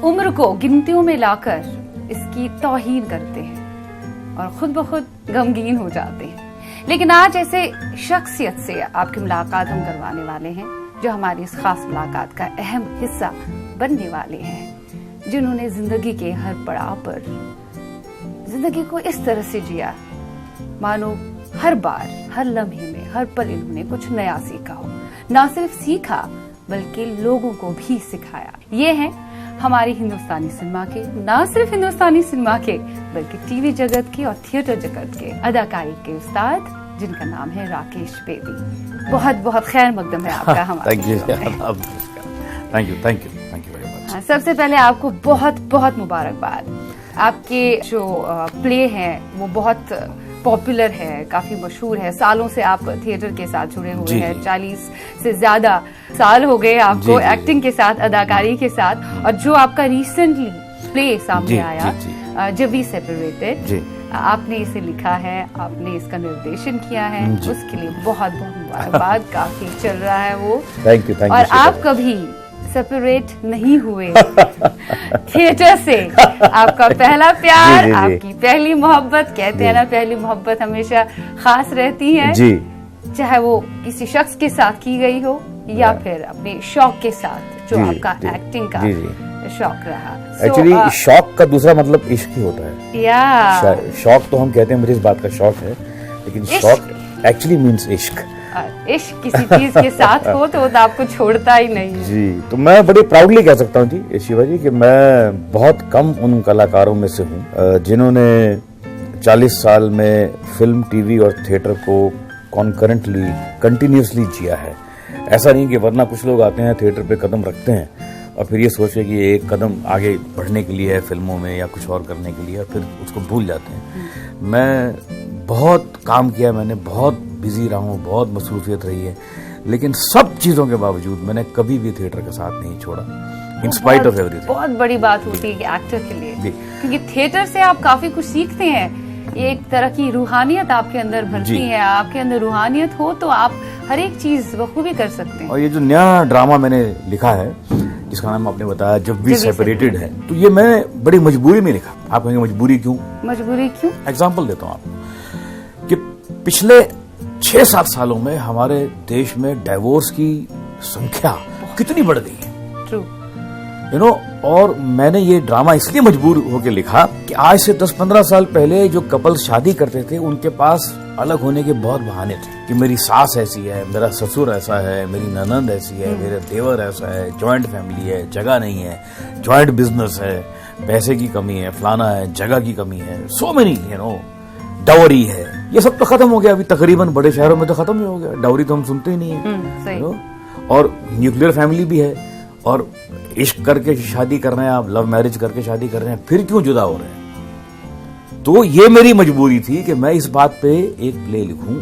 उम्र को गिनतियों में लाकर इसकी तौहीन करते हैं और खुद ब खुद गमगीन हो जाते हैं। लेकिन आज ऐसे शख्सियत से आपकी मुलाकात हम करवाने वाले हैं जो हमारी इस खास मुलाकात का अहम हिस्सा बनने वाले हैं, जिन्होंने जिंदगी के हर पड़ाव पर जिंदगी को इस तरह से जिया मानो हर बार, हर लम्हे में, हर पल इन्होंने कुछ नया सीखा हो। ना सिर्फ सीखा बल्कि लोगों को भी सिखाया। ये हैं हमारी हिंदुस्तानी सिनेमा के, ना सिर्फ हिंदुस्तानी सिनेमा के बल्कि टीवी जगत के और थिएटर जगत के अदाकारी के उस्ताद, जिनका नाम है राकेश बेदी। बहुत बहुत खैर मकदम है आपका हमारे। Thank you very much. सबसे पहले आपको बहुत बहुत मुबारकबाद। आपके जो प्ले हैं वो बहुत पॉपुलर है, काफी मशहूर है। सालों से आप थिएटर के साथ जुड़े हुए हैं, 40 से ज्यादा साल हो गए आपको एक्टिंग के साथ, अदाकारी के साथ। और जो आपका रिसेंटली प्ले सामने आया, जब वी सेपरेटेड, आपने इसे लिखा है, आपने इसका निर्देशन किया है, उसके लिए बहुत बहुत मुबारकबाद। काफी चल रहा है वो। Thank you. और आप कभी सेपरेट नहीं हुए थिएटर से। आपका पहला प्यार, आपकी पहली मोहब्बत, कहते हैं ना पहली मोहब्बत हमेशा खास रहती है, चाहे वो किसी शख्स के साथ की गई हो या फिर अपने शौक के साथ, जो आपका एक्टिंग का शौक रहा। एक्चुअली शौक का दूसरा मतलब इश्क ही होता है। शौक तो हम कहते हैं, मुझे इस बात का शौक है, लेकिन शौक एक्चुअली मीन्स इश्क। इश्क किसी चीज के साथ हो तो आपको छोड़ता ही नहीं। जी, तो मैं बड़ी प्राउडली कह सकता हूँ जी शिवा जी कि मैं बहुत कम उन कलाकारों में से हूँ जिन्होंने 40 साल में फिल्म, टीवी और थिएटर को कॉन्करेंटली, कंटिन्यूसली जिया है। ऐसा नहीं कि वरना कुछ लोग आते हैं, थिएटर पे कदम रखते हैं और फिर ये सोचे कि एक कदम आगे बढ़ने के लिए है फिल्मों में या कुछ और करने के लिए, और फिर उसको भूल जाते हैं। मैं बहुत काम किया, मैंने बहुत बिजी रहा हूँ, बहुत मसरूफियत रही है, लेकिन सब चीजों के बावजूद मैंने कभी भी थिएटर का साथ नहीं छोड़ा, इन स्पाइट ऑफ एवरीथिंग। बहुत बड़ी बात होती है एक्टर के लिए, क्योंकि थिएटर से आप काफी कुछ सीखते हैं। ये एक तरह की रूहानियत आपके अंदर भरती है। आपके अंदर रूहानियत हो तो आप हर एक चीज बखूबी कर सकते हैं। और ये जो नया ड्रामा मैंने लिखा है, जिसका नाम आपने बताया जब वी सेपरेटेड है, तो ये मैं बड़ी मजबूरी में लिखा। आप कहेंगे मजबूरी क्यों? मजबूरी क्यों? एग्जाम्पल देता हूँ आपको कि पिछले 6-7 सालों में हमारे देश में डाइवोर्स की संख्या कितनी बढ़ गई है। ट्रू। और मैंने ये ड्रामा इसलिए मजबूर होकर लिखा कि आज से 10-15 साल पहले जो कपल शादी करते थे, उनके पास अलग होने के बहुत बहाने थे कि मेरी सास ऐसी है, मेरा ससुर ऐसा है, मेरी ननंद ऐसी है, मेरा देवर ऐसा है, जॉइंट फैमिली है, जगह नहीं है, जॉइंट बिजनेस है, पैसे की कमी है, फलाना है, जगह की कमी है, सो मेनी डावरी है। ये सब तो खत्म हो गया। अभी तकरीबन बड़े शहरों में तो खत्म ही हो गया, डावरी तो हम सुनते ही नहीं है। और न्यूक्लियर फैमिली भी है, और इश्क करके शादी कर रहे हैं आप, लव मैरिज करके शादी कर रहे हैं, फिर क्यों जुदा हो रहे हैं? तो ये मेरी मजबूरी थी कि मैं इस बात पे एक प्ले लिखूं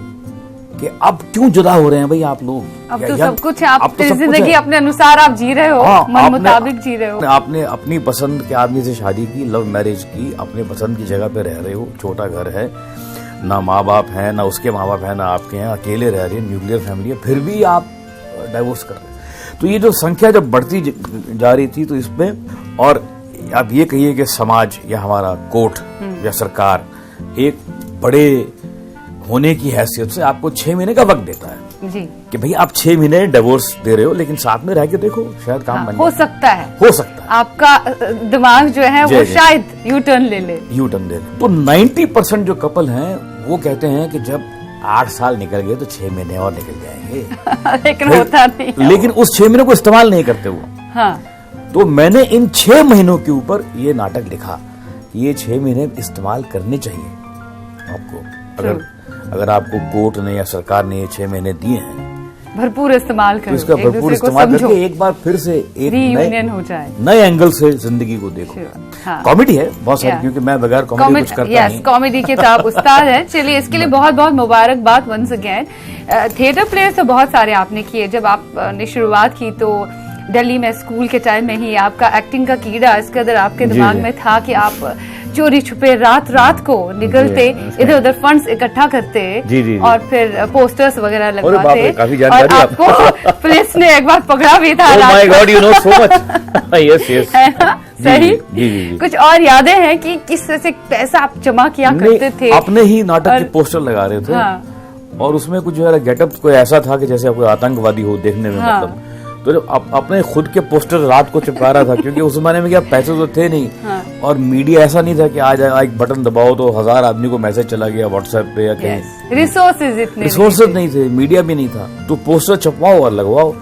कि अब क्यों जुदा हो रहे हैं भाई आप लोग। अब तो सब कुछ है, आप जिंदगी अपने अनुसार आप जी रहे हो, मन मुताबिक जी रहे हो। आपने अपनी पसंद के आदमी से शादी की, लव मैरिज की, अपने पसंद की जगह पे रह रहे हो, छोटा घर है, ना माँ बाप है, ना उसके माँ बाप है, ना आपके हैं, अकेले रह रहे हैं, न्यूक्लियर फैमिली है, फिर भी आप डाइवोर्स कर रहे हैं। तो ये जो संख्या जब बढ़ती जा रही थी, तो इसमें, और आप ये कहिए कि समाज या हमारा कोर्ट या सरकार एक बड़े होने की हैसियत से आपको 6 महीने का वक्त देता है जी, कि भाई आप 6 महीने डिवोर्स दे रहे हो, लेकिन साथ में रह के देखो, शायद काम बन हो सकता है। आपका दिमाग जो है वो शायद यू टर्न ले ले। तो 90% जो कपल हैं वो कहते हैं कि जब 8 साल निकल गए तो 6 महीने और निकल जाएंगे। लेकिन होता नहीं। लेकिन उस 6 महीने को इस्तेमाल नहीं करते वो। हाँ। तो मैंने इन 6 महीनों के ऊपर ये नाटक लिखा कि ये 6 महीने इस्तेमाल करने चाहिए आपको। अगर आपको कोर्ट ने या सरकार ने ये 6 महीने दिए हैं, भरपूर इस्तेमाल करो, तो इसका भरपूर इस्तेमाल करके एक बार फिर से एक रीयूनियन हो जाए, नए एंगल से जिंदगी को देखो। कॉमेडी है बहुत सारी, क्योंकि मैं बगैर कॉमेडी कुछ करता नहीं। कॉमेडी के तो आप उस्ताद हैं। चलिए, इसके लिए बहुत बहुत मुबारकबाद वंस अगेन। थिएटर प्लेस तो बहुत सारे आपने किए। जब आपने शुरुआत की तो दिल्ली में स्कूल के टाइम में ही आपका एक्टिंग का कीड़ा इस कदर आपके दिमाग में था कि आप चोरी छुपे रात को निकलते, इधर उधर फंड्स इकट्ठा करते और फिर पोस्टर्स वगैरह लगवाते, और आपको पुलिस ने एक बार पकड़ा भी था। Oh my God, you know so much. Yes. है ना? सही। जी। कुछ और यादें हैं कि किस तरह से पैसा आप जमा किया करते थे? अपने ही नाटक के पोस्टर लगा रहे थे। हाँ। और उसमें कुछ जो है गेटअप कोई ऐसा था कि जैसे कोई आतंकवादी हो देखने में। हाँ। मतलब तो जब अपने खुद के पोस्टर रात को चिपका रहा था, क्योंकि उस जमाने में क्या पैसे तो थे नहीं। हाँ। और मीडिया ऐसा नहीं था कि आज एक बटन दबाओ तो 1000 आदमी को मैसेज चला गया व्हाट्सएप पे या कहीं। रिसोर्सेज नहीं थे, मीडिया भी नहीं था, तो पोस्टर छपवाओ और लगवाओ।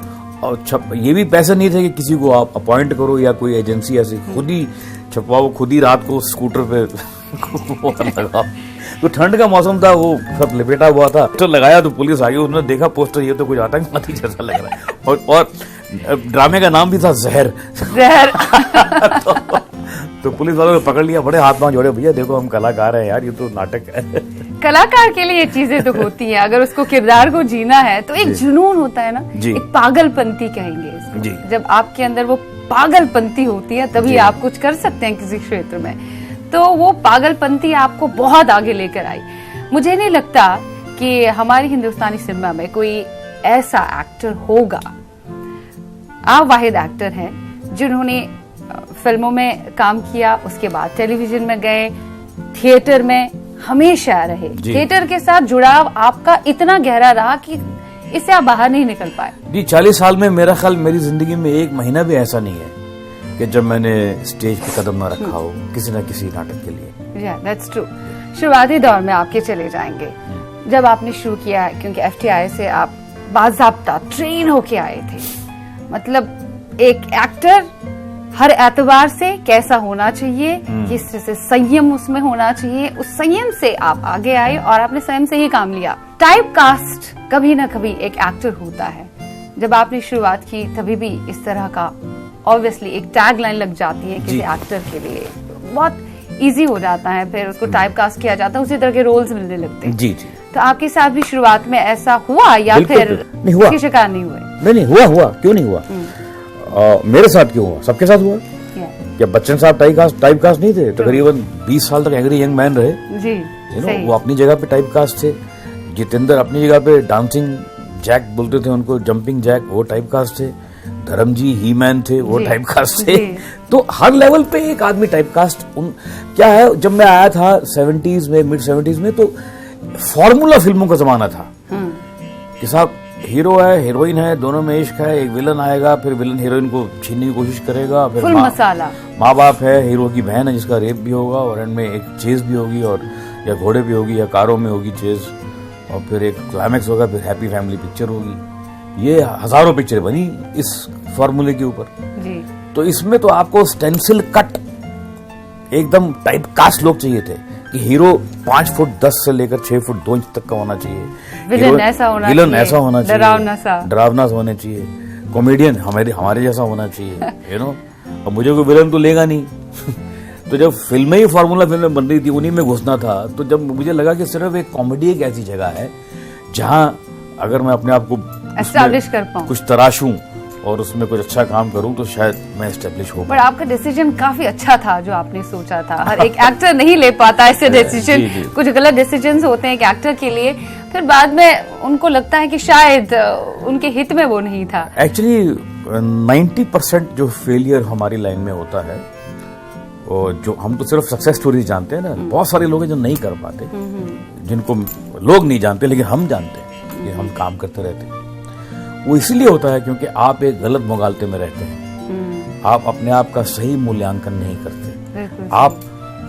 और ये भी पैसे नहीं थे कि किसी को आप अपॉइंट करो या कोई एजेंसी ऐसी, खुद ही छपवाओ, खुद ही रात को स्कूटर पे लगाओ। तो ठंड का मौसम था, वो सब लिपेटा हुआ था, तो लगाया तो पुलिस आ गई, उसने देखा पोस्टर, ये तो कुछ आतंकवादी जैसा लग रहा है। और ड्रामे का नाम भी था जहर। तो पुलिस वालों ने पकड़ लिया, बड़े हाथ पांव जोड़े, भैया देखो हम कलाकार हैं यार, ये तो नाटक है। कलाकार के लिए ये चीजें तो होती हैं, अगर उसको किरदार को जीना है तो एक जुनून होता है ना, एक पागलपंती कहेंगे इसको। जब आपके अंदर वो पागलपंती होती है तभी आप कुछ कर सकते हैं किसी क्षेत्र में। तो वो पागलपंती आपको बहुत आगे लेकर आई। मुझे नहीं लगता कि हमारी हिंदुस्तानी सिनेमा में कोई ऐसा एक्टर होगा, आप वाहिद एक्टर हैं जिन्होंने फिल्मों में काम किया, उसके बाद टेलीविजन में गए, थिएटर में हमेशा रहे। थिएटर के साथ जुड़ाव आपका इतना गहरा रहा कि इससे आप बाहर नहीं निकल पाए। जी, 40 साल में मेरा ख्याल मेरी जिंदगी में एक महीना भी ऐसा नहीं है कि जब मैंने स्टेज पे कदम ना रखा हो किसी न किसी नाटक के लिए। That's true. शुरुआती दौर में आपके चले जाएंगे, जब आपने शुरू किया, क्योंकि FTI से आप बाज़ाब्ता ट्रेन होके आए थे, मतलब एक एक्टर हर एतबार से कैसा होना चाहिए, किस तरह से संयम उसमें होना चाहिए, उस संयम से आप आगे आए और आपने स्वयं से ही काम लिया। टाइप कास्ट कभी ना कभी एक एक्टर होता है। जब आपने शुरुआत की तभी भी इस तरह का ऑब्वियसली एक टैग लाइन लग जाती है किसी एक्टर के लिए, बहुत इजी हो जाता है, फिर उसको टाइप कास्ट किया जाता है, उसी तरह के रोल्स मिलने लगते हैं। जी। तो आपके साथ भी शुरुआत में ऐसा हुआ या फिर इसके शिकार नहीं हुए? नहीं, हुआ, क्यों नहीं हुआ? मेरे साथ क्यों हुआ, सबके साथ हुआ। क्या बच्चन साहब टाइप कास्ट नहीं थे? तकरीबन 20 साल तक एंग्री यंग मैन रहे जी। वो अपनी जगह पे टाइप कास्ट थे। जितेंद्र अपनी जगह पे डांसिंग जैक बोलते थे उनको, जंपिंग जैक, वो टाइप कास्ट थे। धर्म जी ही मैन थे, वो टाइप कास्ट थे। तो हर लेवल पे एक आदमी टाइप कास्ट। क्या है, जब मैं आया था 70s में, मिड 70s में, तो फॉर्मूला फिल्मों का जमाना था कि साहब हीरो है, हीरोइन है, दोनों में इश्क है, एक विलन आएगा, फिर विलन हीरोइन को छीनने की कोशिश करेगा, फिर फुल मसाला, माँ बाप है, हीरो की बहन है जिसका रेप भी होगा, और एंड में एक चेज भी होगी, और या घोड़े भी होगी या कारों में होगी चेज, और फिर एक क्लाइमैक्स होगा, फिर हैप्पी फैमिली पिक्चर होगी। ये हजारों पिक्चर बनी इस फॉर्मूले के ऊपर। तो इसमें तो आपको स्टेंसिल कट एकदम टाइप कास्ट लोग चाहिए थे कि हीरो 5 फुट 10 से लेकर 6 फुट 2 इंच तक का होना चाहिए, विलन ऐसा होना चाहिए, डरावना होना चाहिए, कॉमेडियन हमारे जैसा होना चाहिए, अब मुझे कोई विलन तो लेगा नहीं। तो जब फिल्में ही फॉर्मूला फिल्में बन रही थी, उन्हीं में घुसना था। तो जब मुझे लगा कि सिर्फ एक कॉमेडी एक ऐसी जगह है जहां अगर मैं अपने आप को एस्टैब्लिश कर पाऊं, कुछ तराशूं और उसमें कुछ अच्छा काम करूं, तो शायद मैं एस्टेब्लिश हो। पर आपका डिसीजन काफी अच्छा था जो आपने सोचा था। हर एक एक्टर नहीं ले पाता ऐसे डिसीजन। कुछ गलत डिसीजंस होते हैं एक एक्टर के लिए, फिर बाद में उनको लगता है कि शायद उनके हित में वो नहीं था। एक्चुअली 90% जो फेलियर हमारी लाइन में होता है, और जो हम तो सिर्फ सक्सेस स्टोरी जानते हैं ना, बहुत सारे लोग हैं जो नहीं कर पाते, जिनको लोग नहीं जानते लेकिन हम जानते हैं कि हम काम करते रहते हैं। वो इसलिए होता है क्योंकि आप एक गलत मुगालते में रहते हैं, आप अपने आप का सही मूल्यांकन नहीं करते, आप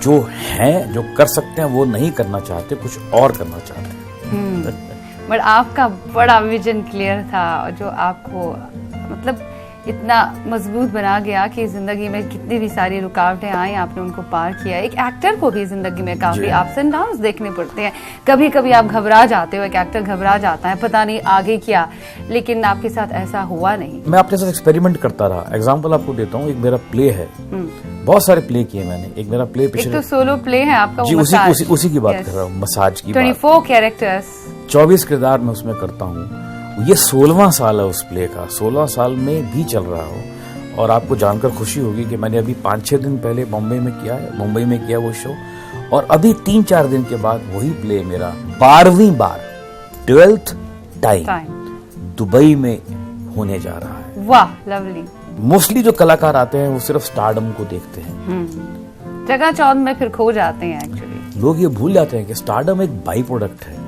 जो हैं, जो कर सकते हैं वो नहीं करना चाहते, कुछ और करना चाहते हैं। बट आपका बड़ा विजन क्लियर था जो आपको मतलब इतना मजबूत बना गया कि जिंदगी में कितनी भी सारी रुकावटें आई, आपने उनको पार किया। एक एक्टर को भी जिंदगी में काफी अप्स एंड डाउन्स देखने पड़ते हैं, कभी कभी आप घबरा जाते हो, एक एक्टर घबरा जाता है, पता नहीं आगे क्या, लेकिन आपके साथ ऐसा हुआ नहीं। मैं अपने साथ एक्सपेरिमेंट करता रहा। एग्जाम्पल आपको देता हूँ, एक मेरा प्ले है, बहुत सारे प्ले किए मैंने। एक मेरा प्ले पिछले, एक तो सोलो प्ले है आपका, जी, उसी की बात कर रहा हूँ, मसाज की। 24 कैरेक्टर्स, 24 किरदार मैं उसमें करता हूँ। ये 16वां साल है उस प्ले का, 16 साल में भी चल रहा हो। और आपको जानकर खुशी होगी कि मैंने अभी 5-6 दिन पहले मुंबई में किया वो शो, और अभी 3-4 दिन के बाद वही प्ले मेरा 12वीं बार 12th टाइम दुबई में होने जा रहा है। वाह, लवली। मोस्टली जो कलाकार आते हैं वो सिर्फ स्टारडम को देखते हैं, जगह चौंध में फिर खो जाते हैं। एक्चुअली लोग ये भूल जाते हैं कि स्टारडम एक बाई प्रोडक्ट है।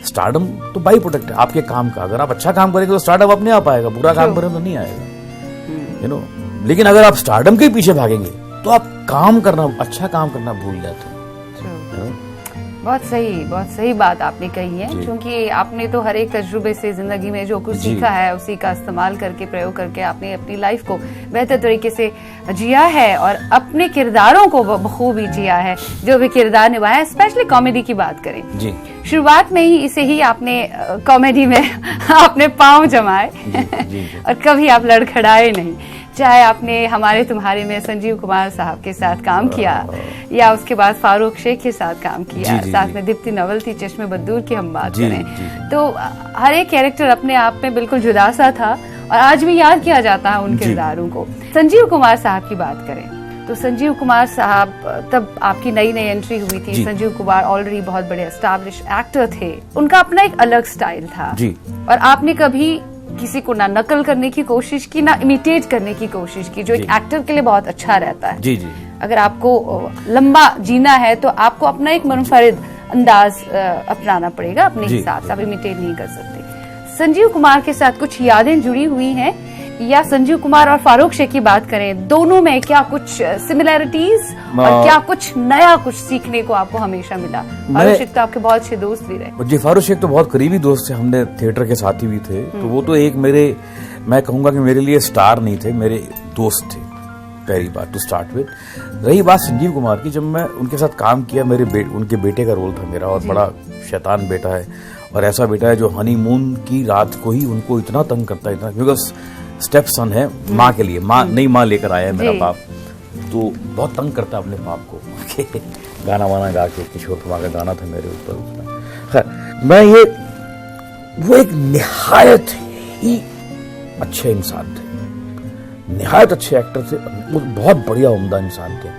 स्टारडम तो बाई प्रोडक्ट है आपके काम का। अगर आप अच्छा काम करेंगे तो स्टारडम अपने आप आएगा, बुरा काम करें तो नहीं आएगा, यू नो। लेकिन अगर आप स्टारडम के पीछे भागेंगे तो आप काम करना, अच्छा काम करना भूल जाते हैं। बहुत सही बात आपने कही है, क्योंकि आपने तो हर एक तजुर्बे से जिंदगी में जो कुछ सीखा है उसी का इस्तेमाल करके, प्रयोग करके आपने अपनी लाइफ को बेहतर तरीके से जिया है और अपने किरदारों को बखूबी जिया है, जो भी किरदार निभाया। स्पेशली कॉमेडी की बात करें जी, शुरुआत में ही इसे ही आपने कॉमेडी में अपने पांव जमाए और कभी आप लड़खड़ाए नहीं। चाहे आपने हमारे तुम्हारे में संजीव कुमार साहब के साथ काम किया या उसके बाद फारूक शेख के साथ काम किया, साथ में दीप्ति नवल थी, चश्मे बद्दूर की हम बात करें तो हर एक कैरेक्टर अपने आप में बिल्कुल जुदा सा था और आज भी याद किया जाता है उन किरदारों को। संजीव कुमार साहब की बात करें तो संजीव कुमार साहब तब आपकी नई एंट्री हुई थी। संजीव कुमार ऑलरेडी बहुत बड़े एस्टैब्लिश एक्टर थे, उनका अपना एक अलग स्टाइल था और आपने कभी किसी को ना नकल करने की कोशिश की, ना इमिटेट करने की कोशिश की, जो एक एक्टर के लिए बहुत अच्छा रहता है। जी। अगर आपको लंबा जीना है तो आपको अपना एक मुनफरिद अंदाज अपनाना पड़ेगा अपने हिसाब से, आप इमिटेट नहीं कर सकते। संजीव कुमार के साथ कुछ यादें जुड़ी हुई हैं, या संजीव कुमार और फारूक शेख की बात करें, दोनों में क्या कुछ सिमिलैरिटीज और क्या कुछ नया कुछ सीखने को आपको हमेशा मिला? फारूक शेख तो आपके बहुत अच्छे दोस्त भी रहे। जी, फारूक शेख तो बहुत करीबी दोस्त थे, हमने थिएटर के साथी भी थे, तो वो तो एक मैं कहूंगा कि मेरे लिए स्टार नहीं थे, मेरे दोस्त थे पहली बात टू स्टार्ट विद। रही बात संजीव कुमार की, जब मैं उनके साथ काम किया, उनके बेटे का रोल था मेरा, और बड़ा शैतान बेटा है और ऐसा बेटा है जो हनीमून की रात को ही उनको इतना तंग करता है, बिकॉज स्टेप सन है माँ के लिए, नई माँ लेकर आया है मेरा बाप, तो बहुत तंग करता है अपने बाप को। गाना वाना गा के, किशोर कुमार का गाना था मेरे ऊपर उसमें। खैर, वो एक निहायत ही अच्छे इंसान थे, निहायत अच्छे एक्टर थे, बहुत बढ़िया उम्दा इंसान थे।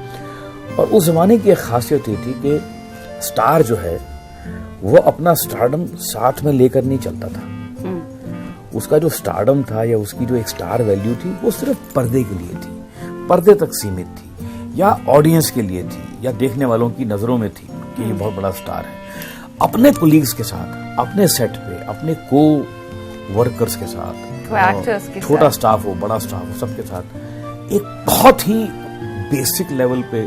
और उस जमाने की एक खासियत ये थी कि स्टार जो है वो अपना स्टारडम साथ में लेकर नहीं चलता था। उसका जो स्टारडम था या उसकी जो एक स्टार वैल्यू थी वो सिर्फ पर्दे के लिए थी, पर्दे तक सीमित थी, या ऑडियंस के लिए थी, या देखने वालों की नजरों में थी कि ये बहुत बड़ा स्टार है। अपने कोलीग्स के साथ, अपने सेट पे, अपने को वर्कर्स के साथ, छोटा स्टाफ हो, बड़ा स्टाफ हो, सबके साथ एक बहुत ही बेसिक लेवल पे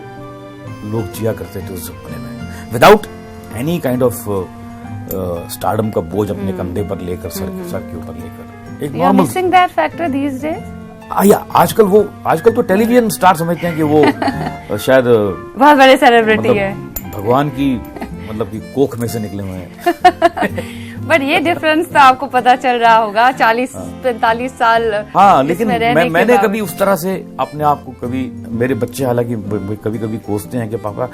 लोग जिया करते थे उस जमाने में, without any kind of stardom का बोझ अपने कंधे पर लेकर, सर के ऊपर लेकर, एक normal missing that factor these days. आजकल तो टेलीविजन स्टार समझते हैं कि वो शायद बहुत बड़े सेलिब्रिटी है, भगवान की मतलब कि कोख में से निकले हुए हैं। बट ये डिफरेंस तो आपको पता चल रहा होगा 40-45 साल। हाँ, लेकिन मैंने कभी उस तरह से अपने आप को, कभी मेरे बच्चे हालांकि कभी कोसते हैं कि पापा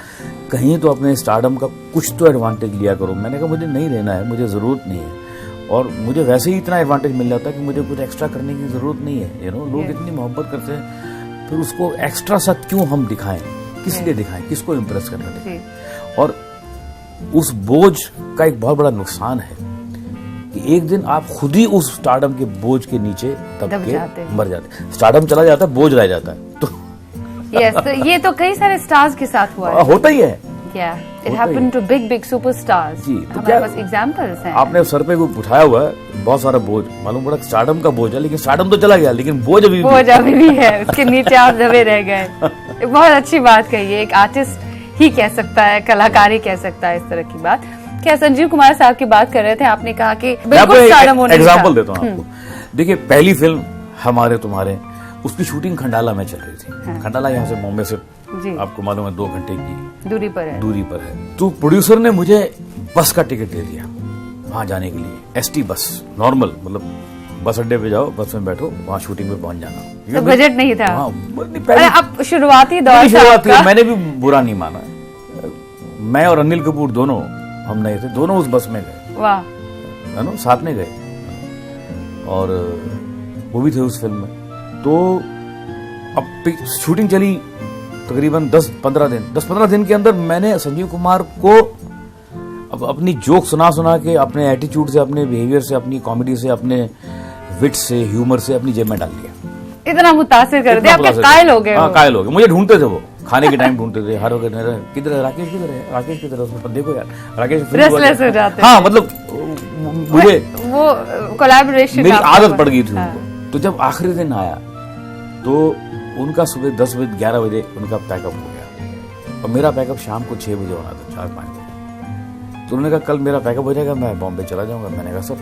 कहीं तो अपने स्टारडम का कुछ तो एडवांटेज लिया करो। मैंने कहा मुझे नहीं लेना है, मुझे जरूरत नहीं है, और मुझे वैसे ही इतना एडवांटेज मिल जाता है कि मुझे कुछ एक्स्ट्रा करने की जरूरत नहीं है। लोग इतनी मोहब्बत करते हैं, फिर उसको एक्स्ट्रा सा क्यों हम दिखाएं, किस लिए दिखाएं, किसको इम्प्रेस करना दिखाएं। और उस बोझ का एक बहुत बड़ा नुकसान है कि एक दिन आप खुद ही उस स्टारडम के बोझ के नीचे दब के मर जाते। स्टारडम चला जाता है, बोझ रह जाता है। तो तो ये तो कई सारे स्टार्स के साथ हुआ है, होता ही है। It happened to big superstars. जी, तो हमारे पास एग्जांपल्स हैं। आपने सर पे उठाया हुआ है बहुत सारा बोझ, मालूम पड़ा स्टारडम का बोझ है, लेकिन स्टारडम तो चला गया, लेकिन बोझ अभी भी है, उसके नीचे आप दबे रह गए। बहुत अच्छी बात कही है, एक आर्टिस्ट ही कह सकता है, कलाकार ही कह सकता है इस तरह की बात। क्या संजीव कुमार साहब की बात कर रहे थे, आपने कहा कि बिल्कुल स्टारडम होने का। एग्जांपल देता हूँ आपको। देखिए, पहली फिल्म हमारे तुम्हारे, उसकी शूटिंग खंडाला में चल रही थी। खंडाला यहाँ से बॉम्बे से आपको मालूम है 2 घंटे की दूरी पर है। तो प्रोड्यूसर ने मुझे बस का टिकट दे दिया वहां जाने के लिए, एसटी बस, नॉर्मल, मतलब बस अड्डे पे जाओ, बस में बैठो, वहाँ शूटिंग में पहुंच जाना। तो बजट नहीं था। अब शुरुआती दौर मैंने भी बुरा नहीं माना। मैं और अनिल कपूर दोनों, हम नहीं थे, दोनों उस बस में गए। वाह, है ना, साथ में गए, और वो भी थे उस फिल्म में। तो अब शूटिंग चली तकरीबन 10-15 दिन के अंदर मैंने संजीव कुमार को अब अपनी जोक सुना के, अपने एटीट्यूड से, अपने बिहेवियर से, अपनी कॉमेडी से, अपने विट से, ह्यूमर से अपनी जेब में डाल लिया। इतना मुतासिर कर दिया, आपके कायल हो गए। हाँ, कायल हो गए। मुझे ढूंढते थे वो, खाने के टाइम ढूंढते थे, हर वक्त किधर है राकेश, किधर है राकेश, किधर है उसमें देखो यार राकेश, रेस्टलेस हो जाते। हाँ मतलब मुझे वो कोलैबोरेशन मेरी आदत पड़ गई थी उनको। तो जब आखिरी दिन आया तो उनका सुबह 10 बजे 11 बजे उनका पैकअप हो गया और मेरा पैकअप शाम को 6 बजे होना था, 4-5 बजे। तो उन्होंने कहा कल मेरा पैकअप हो जाएगा, मैं बॉम्बे चला जाऊंगा। मैंने कहा सर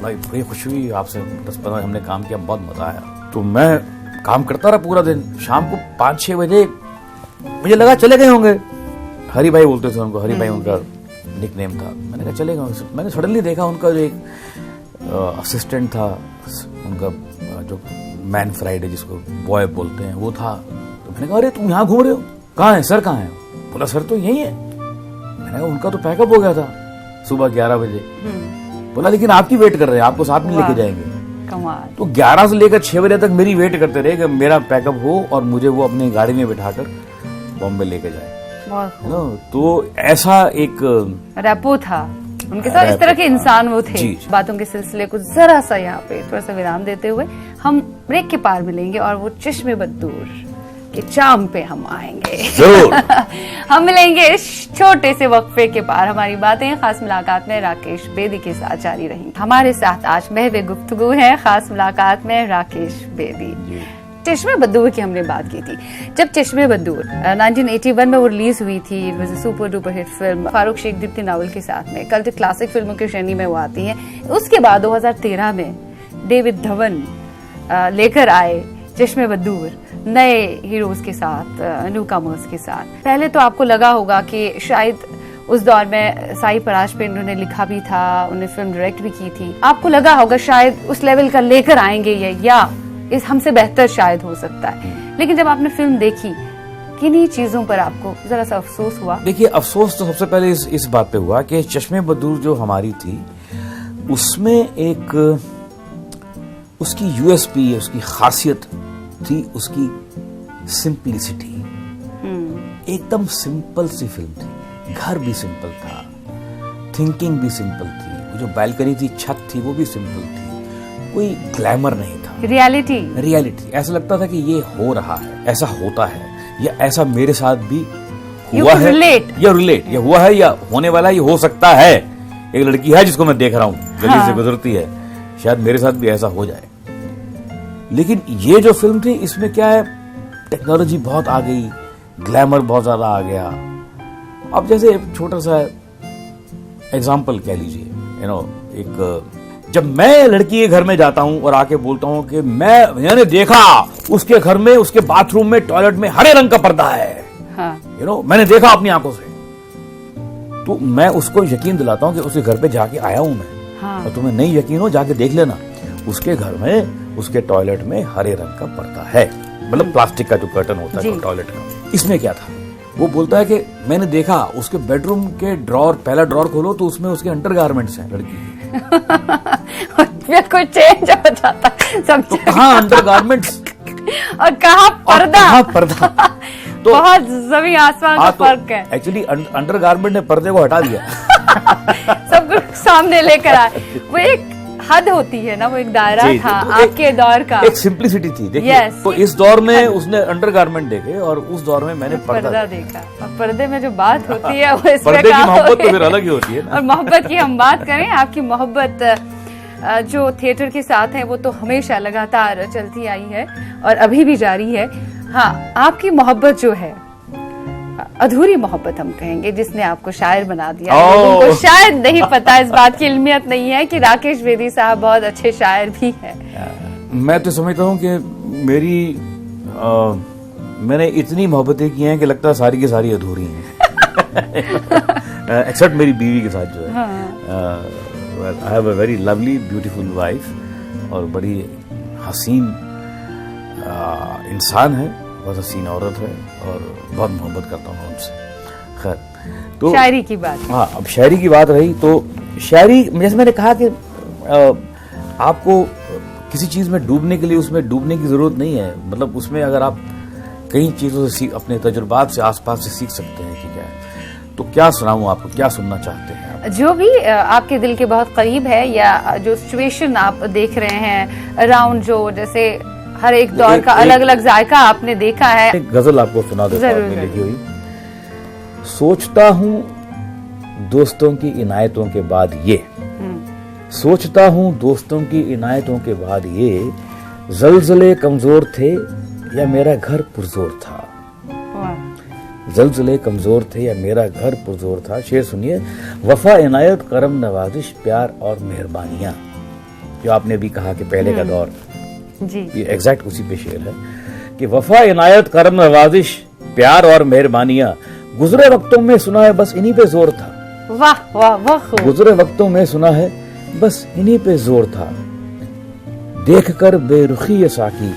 बड़ी खुशी हुई आपसे, 10-15 हमने काम किया, बहुत मजा आया। तो मैं काम करता रहा पूरा दिन। शाम को 5-6 बजे मुझे लगा चले गए होंगे। हरी भाई बोलते थे उनको, हरी भाई उनका निकनेम था। मैंने कहा चले गए होंगे। मैंने सडनली देखा उनका जो एक असिस्टेंट था, उनका जो मैन फ्राइडे जिसको बॉय बोलते हैं वो था। तो मैंने कहा अरे तुम यहाँ घूम रहे हो, कहाँ है सर, कहाँ है? बोला सर तो यही है। मैंने कहा उनका तो पैकअप हो गया था सुबह 11 बजे। बोला लेकिन आपकी वेट कर रहे हैं, आपको साथ में लेके जाएंगे। कमाल। तो 11 से लेकर 6 बजे तक मेरी वेट करते रहे कि मेरा पैकअप हो और मुझे वो अपनी गाड़ी में बिठाकर बॉम्बे लेके जाए। तो ऐसा एक रैपो था उनके साथ, इस तरह के इंसान वो थे। बातों के सिलसिले को जरा सा यहाँ पे थोड़ा सा विराम देते हुए हम ब्रेक के पार मिलेंगे और वो चश्मे बद्दूर के चाम पे हम आएंगे जरूर। हम मिलेंगे इस छोटे से वक्फे के पार। हमारी बातें खास मुलाकात में राकेश बेदी के साथ जारी रहेंगी। हमारे साथ आज महवे गुफ्तगू है खास मुलाकात में राकेश बेदी। चश्मे बद्दूर की हमने बात की थी। जब चश्मे बद्दूर 1981 में वो रिलीज हुई थी, it was a super duper hit film. Farooq Sheikh Deepti Naval के साथ में कल्ट क्लासिक फिल्मों की श्रेणी में वो आती है। उसके बाद 2013 में डेविड धवन लेकर आए चश्मे बद्दूर नए हीरोज के साथ, न्यूकमर्स के साथ। पहले तो आपको लगा होगा कि शायद उस दौर में साई पराश पे उन्होंने लिखा भी था, उन्होंने फिल्म डायरेक्ट भी की थी। आपको लगा होगा शायद उस लेवल का लेकर आएंगे ये, या इस हमसे बेहतर शायद हो सकता है। लेकिन जब आपने फिल्म देखी, किन्हीं चीजों पर आपको जरा सा अफसोस हुआ? देखिए अफसोस तो सबसे पहले इस बात पे हुआ कि चश्मे बद्दूर जो हमारी थी उसमें एक उसकी यूएसपी, उसकी खासियत थी, उसकी सिंपलिसिटी। एकदम सिंपल सी फिल्म थी। घर भी सिंपल था, थिंकिंग भी सिंपल थी, वो जो बालकनी थी, छत थी, वो भी सिंपल थी। कोई ग्लैमर नहीं था। रियलिटी ऐसा लगता था कि ये हो रहा है, ऐसा होता है, या ऐसा मेरे साथ भी हुआ है, या हुआ है, या होने वाला है, ये हो सकता है। एक लड़की है जिसको मैं देख रहा हूँ, गली से गुजरती है, शायद मेरे साथ भी ऐसा हो जाए। लेकिन ये जो फिल्म थी इसमें क्या है, टेक्नोलॉजी बहुत आ गई, ग्लैमर बहुत ज्यादा आ गया। अब जैसे एक छोटा सा एग्जाम्पल कह लीजिए, एक जब मैं लड़की के घर में जाता हूं और आके बोलता हूं कि मैंने देखा उसके घर में, उसके बाथरूम में, टॉयलेट में हरे रंग का पर्दा है, मैंने देखा अपनी आंखों से, तो मैं उसको यकीन दिलाता हूं कि उसके घर पे जाके आया हूं मैं। और तुम्हें नहीं यकीन हो, जाके देख लेना, उसके घर में, उसके टॉयलेट में हरे रंग का पर्दा है, मतलब प्लास्टिक का जो कर्टन होता है टॉयलेट का। इसमें क्या था, वो बोलता है कि मैंने देखा उसके बेडरूम के ड्रॉर, पहला ड्रॉर खोलो तो उसमें उसके अंडरगारमेंट्स हैं लड़की कुछ चेंज हो जाता सब। तो कहाँ अंडरगारमेंट्स और कहाँ पर्दा, तो बहुत जमीन आसमान का फर्क है। एक्चुअली अंडरगारमेंट ने पर्दे को हटा दिया सब कुछ सामने लेकर आए। वो एक हद होती है ना, वो एक दायरा था आपके दौर का, एक सिंपलिसिटी थी। देखिए तो इस दौर में उसने अंडरगारमेंट देखे और उस दौर में मैंने पर्दा देखा। और पर्दे में जो बात होती है वो इस पर्दे की मोहब्बत तो फिर अलग ही होती है ना। और मोहब्बत की हम बात करें, आपकी मोहब्बत जो थिएटर के साथ है वो तो हमेशा लगातार चलती आई है और अभी भी जारी है। हाँ, आपकी मोहब्बत जो है, अधूरी मोहब्बत हम कहेंगे, जिसने आपको शायर बना दिया। लोगों को शायद नहीं पता, इस बात की इल्मियत नहीं है कि राकेश बेदी साहब बहुत अच्छे शायर भी हैं। मैं तो समझता हूँ कि मैंने इतनी मोहब्बतें की हैं कि लगता है सारी की सारी अधूरी हैं एक्सेप्ट मेरी बीवी के साथ जो है। I have a very lovely beautiful wife और बड़ी हसीन इंसान है, बहुत हसीन औरत है और बहुत मोहब्बत करता हूँ उनसे। खैर, तो शायरी की बात, हाँ, अब शायरी की बात रही तो शायरी, जैसे मैंने कहा कि आपको किसी चीज में डूबने के लिए उसमें डूबने की जरूरत नहीं है। मतलब उसमें अगर आप कई चीजों से अपने तजुर्बात से, आसपास से सीख सकते हैं कि क्या है। तो क्या सुनाऊं आपको, क्या सुनना चाहते हैं? जो भी आपके दिल के बहुत करीब है, या जो सिचुएशन आप देख रहे हैं अराउंड, जो जैसे हर एक दौर का अलग अलग जायका आपने देखा है। एक गजल आपको सुना देता हूं, आपने लिखी हुई। सोचता हूँ दोस्तों की इनायतों के बाद ये, सोचता हूँ दोस्तों की इनायतों के बाद ये, जलजले कमजोर थे या मेरा घर पुरजोर था। जलजले कमजोर थे या मेरा घर पुरजोर था। शेर सुनिए, वफा इनायत करम नवाजिश प्यार और मेहरबानियां, जो आपने भी कहा कि पहले का दौर जी, ये एग्जैक्ट उसी पे शेर है कि वफा इनायत करम नवाजिश प्यार और मेहरबानियां, गुजरे वक्तों में सुना है बस इन्हीं पे जोर था। वाह वाह वाह, गुजरे वक्तों में सुना है बस इन्हीं पे जोर था। देखकर बेरुखी ये साकी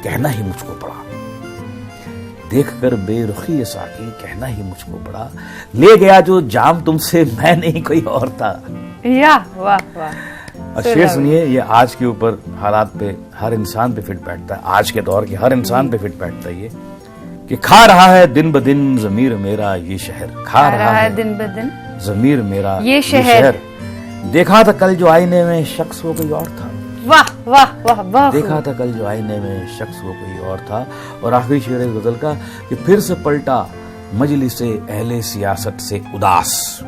कहना ही मुझको पड़ा, देखकर बेरुखी ये साकी कहना ही मुझको पड़ा। ले गया जो जाम तुमसे मैं नहीं कोई और था। या वाह वाह। और शेर सुनिए, ये आज के ऊपर हालात पे हर इंसान पे फिट बैठता है, आज के दौर के हर इंसान पे फिट बैठता है ये कि खा रहा है दिन ब दिन ज़मीर मेरा ये शहर, खा रहा है दिन ब दिन ज़मीर मेरा ये शहर। देखा था कल जो आईने में शख्स वो कोई और था। वाह वाह वाह वाह। देखा था कल जो आईने में शख्स वो कोई और था। और आखिरी शेर है गजल का कि फिर से पलटा मजलिसे अहले सियासत से उदास,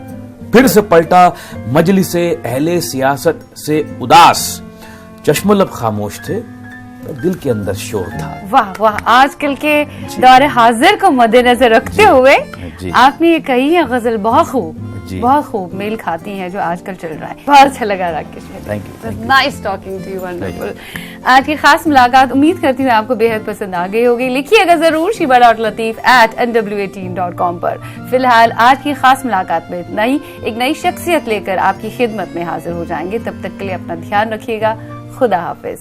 फिर से पलटा मजलिसे अहले सियासत से उदास, चश्मोलब खामोश थे तो दिल के अंदर शोर था। वाह वाह। आजकल के दौर हाजिर को मद्देनजर रखते हुए आपने ये कही है गजल, बहुत खूब, बहुत खूब मेल खाती हैं जो आजकल चल रहा है। बहुत अच्छा लगा राकेश भाई, thank you, nice talking to you, wonderful. आज की खास मुलाकात उम्मीद करती हूँ आपको बेहद पसंद आ गई होगी। लिखिएगा जरूर shiba.lateef@nwa18.com पर। फिलहाल आज की खास मुलाकात में इतना ही। एक नई शख्सियत लेकर आपकी खिदमत में हाजिर हो जाएंगे। तब तक के लिए अपना ध्यान रखिएगा। खुदा हाफिज।